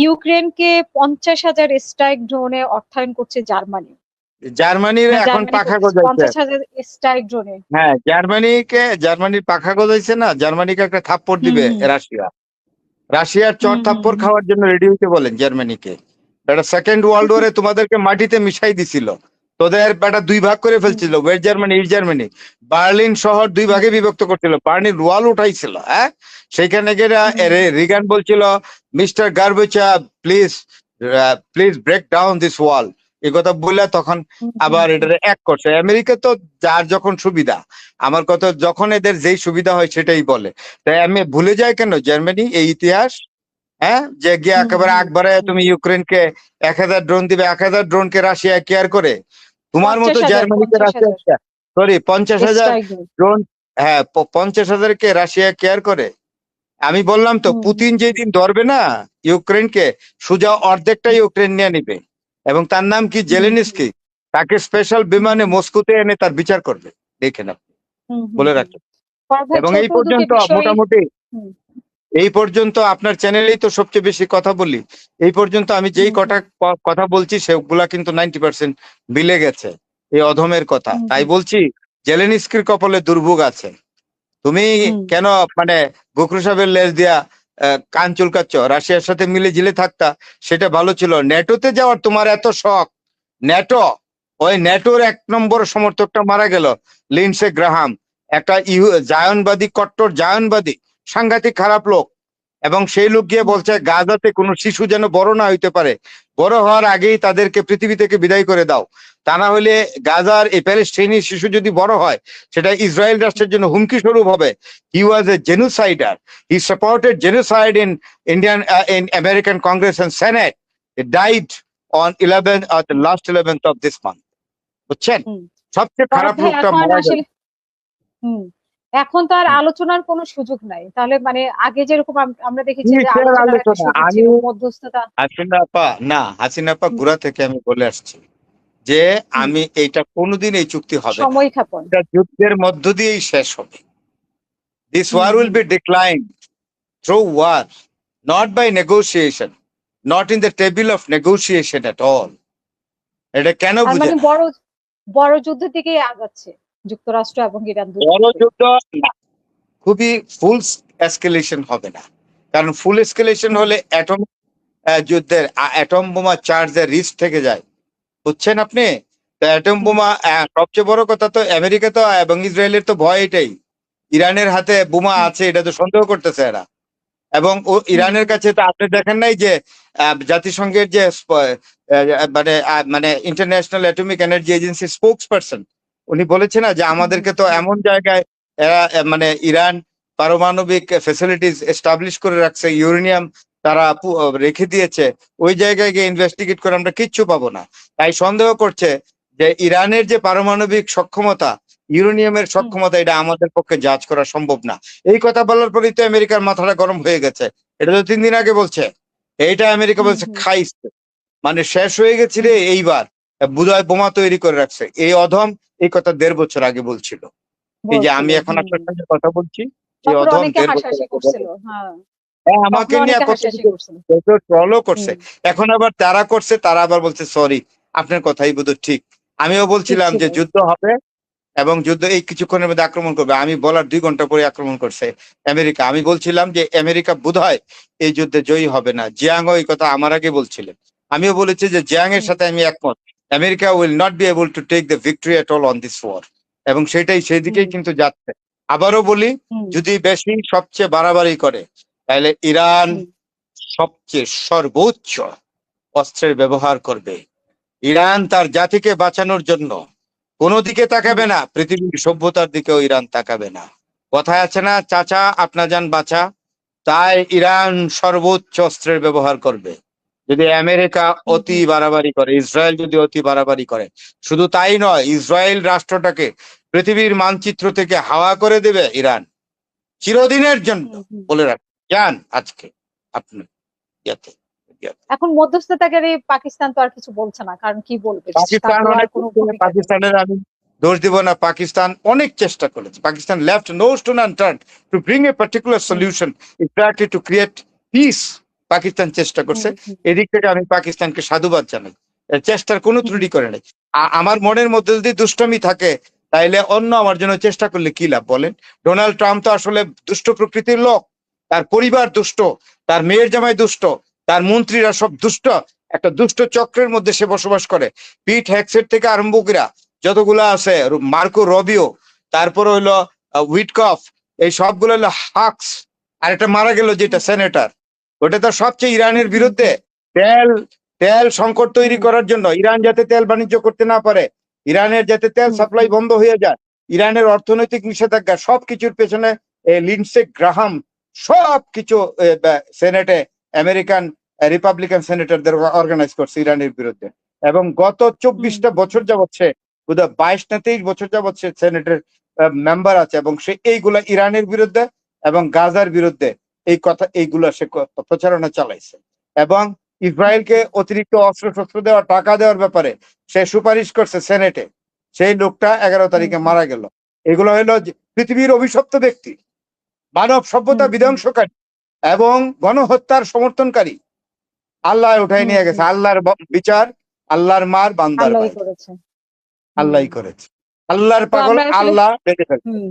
ইউক্রেনকে 50,000 স্ট্রাইক ড্রোনে অর্থায়ন করছে জার্মানি। জার্মানির এখন পাখা গজাইছে 50,000 স্ট্রাইক ড্রোনে। হ্যাঁ, জার্মানির পাখা গজাইছে না, জার্মানিকে একটা থাপ্পড় দিবে রাশিয়া। রাশিয়ার চর থাপ্পড় খাওয়ার জন্য রেডি হইতে বলেন জার্মানিকে। এটা সেকেন্ড ওয়ার্ল্ড ওয়ারে তোমাদেরকে মাটিতে মিশাই দিছিল, তোদের বেটা দুই ভাগ করে ফেলছিল, West Germany East Germany. Berlin শহর দুই ভাগে বিভক্ত করছিল, বার্লিন ওয়াল উঠাইছিল। হ্যাঁ, সেখানে গিয়ে রিগান বলছিল, Mister Gorbachev please please break down this wall, এই কথা বললে তখন আবার এটা এক করছে। আমেরিকা তো যার যখন সুবিধা, আমার কথা যখন এদের যেই সুবিধা হয় সেটাই বলে। তাই আমি ভুলে যাই কেন জার্মানি এই ইতিহাস? হ্যাঁ, যে গিয়ে একেবারে একবারে তুমি ইউক্রেনকে 1000 ড্রোন দিবে, 1000 ড্রোনকে রাশিয়া কেয়ার করে? তোমার মতো জার্মানিকে রাশিয়া, সরি 50,000 ড্রোন, হ্যাঁ 50,000-কে রাশিয়া কেয়ার করে? আমি বললাম তো, পুতিন যেদিন ধরবে না ইউক্রেনকে, সোজা অর্ধেকটা ইউক্রেন নিয়ে নিবে, এবং তার নাম কি জেলেনস্কি, তাকে স্পেশাল বিমানে মস্কোতে এনে তার বিচার করবে। দেখেন আপনি, বলে রাখেন। এবং এই পর্যন্ত মোটামুটি এই পর্যন্ত আপনার চ্যানেলেই তো সবচেয়ে বেশি কথা বলি। এই পর্যন্ত আমি যেই কথা বলছি সেগুলা কিন্তু 90% মিলে গেছে এই অধমের কথা। তাই বলছি, জেলেনস্কির কপালে দুর্ভোগ আছে। তুমি কেন মানে বকরু সাহেবের লেজ দিয়া কান চুলকাচ্ছ? রাশিয়ার সাথে মিলে ঝিলে থাকতা, সেটা ভালো ছিল। ন্যাটোতে যাওয়ার তোমার এত শখ, ন্যাটো, ওই ন্যাটোর 1 নম্বর সমর্থকটা মারা গেল, লিন্ডসে গ্রাহাম, একটা জায়নবাদী, কট্টর জায়নবাদী, সাংঘাতিক খারাপ লোক। এবং সেই লোক গিয়ে বলছে গাজাতে কোনো শিশু যেন বড় না হইতে পারে, বড় হওয়ার আগেই তাদেরকে পৃথিবী থেকে বিদায় করে দাও, তা না হলে গাজার এই প্যালেস্টাইনি শিশু যদি বড় হয় সেটা ইসরায়েল রাষ্ট্রের জন্য হুমকি স্বরূপ হবে। He was a genocider, he supported genocide in American Congress and Senate. He died on the last 11th of this month. বুঝছেন, সবচেয়ে খারাপ লোকটা মারা গেল। এখন তো আর আলোচনার কোনো সুযোগ নাই। তাহলে মানে আগে যেরকম আমরা দেখেছি যে মধ্যস্থতা। হাসিনা আপা গোড়া থেকে আমি বলে আসছি যে আমি এইটা কোনোদিন এই চুক্তি হবে না, এটা যুদ্ধের মধ্য দিয়েই শেষ হবে। This war will be declined through war, not by negotiation, not in the table of negotiation at all. এটা কেন বুঝে না? বড় যুদ্ধের দিকে আগাচ্ছে যুক্তরাষ্ট্র এবং ইরান। বড় যুদ্ধ না, খুবই ফুল এসকেলেশন হবে না, কারণ ফুল এসকেলেশন হলে অ্যাটম যুদ্ধের অ্যাটম বোমা চার্জের রিস্ক থেকে যায়। বুঝছেন আপনি? অ্যাটম বোমা, সবচেয়ে বড় কথা তো আমেরিকা তো এবং ইসরায়েলের তো ভয় এটাই, ইরানের হাতে বোমা আছে, এটা তো সন্দেহ করতেছে এরা। এবং ইরানের কাছে তো আপনি দেখেন নাই যে জাতিসংঘের যে মানে international atomic energy agency spokes person, উনি বলেছে না যে আমাদেরকে তো এমন জায়গায় মানে ইরান পারমাণবিক ফ্যাসিলিটিস এস্টাবলিশ করে রাখছে, ইউরেনিয়াম তারা রেখে দিয়েছে, ওই জায়গায় গিয়ে ইনভেস্টিগেট করে আমরা কিচ্ছু পাবো না। তাই সন্দেহ করছে যে ইরানের যে পারমাণবিক সক্ষমতা, ইউরেনিয়ামের সক্ষমতা, এটা আমাদের পক্ষে জাজ করা সম্ভব না। এই কথা বলার পরেই তো আমেরিকার মাথাটা গরম হয়ে গেছে। এটা তো 3 দিন আগে বলছে, এইটা আমেরিকা বলছে খাইছে, মানে শেষ হয়ে গেছে রে, এইবার বুধহয় বোমা তৈরি করে রাখছে। এই অধম এই কথা 1.5 বছর আগে বলছিল। এই যে আমি এখন আপনার সঙ্গে কথা বলছি, এই অধম 1.5 বছর আমাকে নিয়ে ট্রলও করছে। এখন আবার তারা করছে, তারা আবার বলছে সরি, আপনার কথাই বোধহয় ঠিক। আমিও বলছিলাম যে যুদ্ধ হবে এবং যুদ্ধ এই কিছুক্ষণের মধ্যে আক্রমণ করবে, আমি বলার 2 ঘন্টা পরে আক্রমণ করছে আমেরিকা। আমি বলছিলাম যে আমেরিকা বোধহয় এই যুদ্ধে জয়ী হবে না। জিয়াংও এই কথা আমার আগে বলছিলেন, আমিও বলেছি যে জিয়াং এর সাথে আমি একমত, America will not be able to take the victory at all on this war. এবং সেটাই সেই দিকেই কিন্তু যাচ্ছে। আবারও বলি, যদি বেশি সবচেয়ে বাড়াবাড়ি করে তাহলে ইরান সবচেয়ে সর্বোচ্চ অস্ত্রের ব্যবহার করবে। ইরান তার জাতিকে বাঁচানোর জন্য কোনো দিকে তাকাবে না, পৃথিবীর সভ্যতার দিকেও ইরান তাকাবে না। কথায় আছে না, চাচা আপনা যান বাঁচা, তাই ইরান সর্বোচ্চ অস্ত্রের ব্যবহার করবে। যদি আমেরিকা অতি বাড়াবাড়ি করে, ইসরায়েল যদি অতি বাড়াবাড়ি করে, শুধু তাই নয়, ইসরায়েল রাষ্ট্রটাকে পৃথিবীর মানচিত্র থেকে হাওয়া করে দেবে ইরান চিরদিনের জন্য। বলে রাখ যান আজকে আপনি। এখন মধ্যস্থতাকারী পাকিস্তান তো আর কিছু বলছে না, কারণ কি বলবে? পাকিস্তানের আমি দোষ দিব না, পাকিস্তান অনেক চেষ্টা করেছে। Pakistan left no stone unturned to bring a particular solution, exactly to create peace Pakistan চেষ্টা করছে, হুম, এদিক থেকে আমি পাকিস্তানকে সাধুবাদ জানাই, এর চেষ্টার কোনো হুম, ত্রুটি করে নাই। আমার মনের মধ্যে যদি দুষ্টমি থাকে তাইলে অন্য আমার জন্য চেষ্টা করলে কি লাভ বলেন? ডোনাল্ড ট্রাম্প তো আসলে দুষ্ট প্রকৃতির লোক, তার পরিবার দুষ্ট, তার মেয়ের জামাই দুষ্ট, তার মন্ত্রীরা সব দুষ্ট, একটা দুষ্ট চক্রের মধ্যে সে বসবাস করে। পিট হ্যাকসেট থেকে আরম্ভ করে যতগুলো আছে, মার্কো রবিও, তারপর হইলো উইটকফ, এই সবগুলো হলো হাক্স। আর একটা মারা গেল যেটা সেনেটর, ওটা তো সবচেয়ে ইরানের হুম, বিরুদ্ধে। তেল তেল সংকট তৈরি হুম, করার জন্য, ইরান যাতে তেল বাণিজ্য করতে না পারে, ইরানের যাতে তেল হুম, সাপ্লাই বন্ধ হয়ে যায়, ইরানের অর্থনৈতিক নিষেধাজ্ঞা, সবকিছুর পেছনে লিন্ডসে গ্রাহাম সবকিছু সেনেটে আমেরিকান রিপাবলিকান সেনেটরদের অর্গানাইজ করছে ইরানের বিরুদ্ধে। এবং গত হুম, 24টা বছর যাবৎ সে, বোধহয় 22 না 23 বছর যাবৎ সে সেনেটের মেম্বার আছে, এবং সে এইগুলা ইরানের বিরুদ্ধে এবং গাজার বিরুদ্ধে এই কথা এইগুলা সে প্রচারণা চালাইছে। এবং ইসরায়েলকে অতিরিক্ত অস্ত্র শস্ত্র দেওয়া, টাকা দেওয়ার ব্যাপারে সে সুপারিশ করছে সেনেটে। সেই লোকটা 11 তারিখে হুম, মারা গেল। এগুলো হলো পৃথিবীর অভিশপ্ত ব্যক্তি, মানব সভ্যতা হুম, হুম, বিধ্বংসকারী এবং গণহত্যার সমর্থনকারী। আল্লাহ উঠাই হুম, নিয়ে গেছে। হুম, আল্লাহর বিচার, আল্লাহর মার বান্দার আল্লাহই বাইরে, করেছে। হুম। আল্লাহই করেছে। আল্লাহর তো পাগল আমরা আসলে আল্লাহ বেঁধে ফেলছে। হুম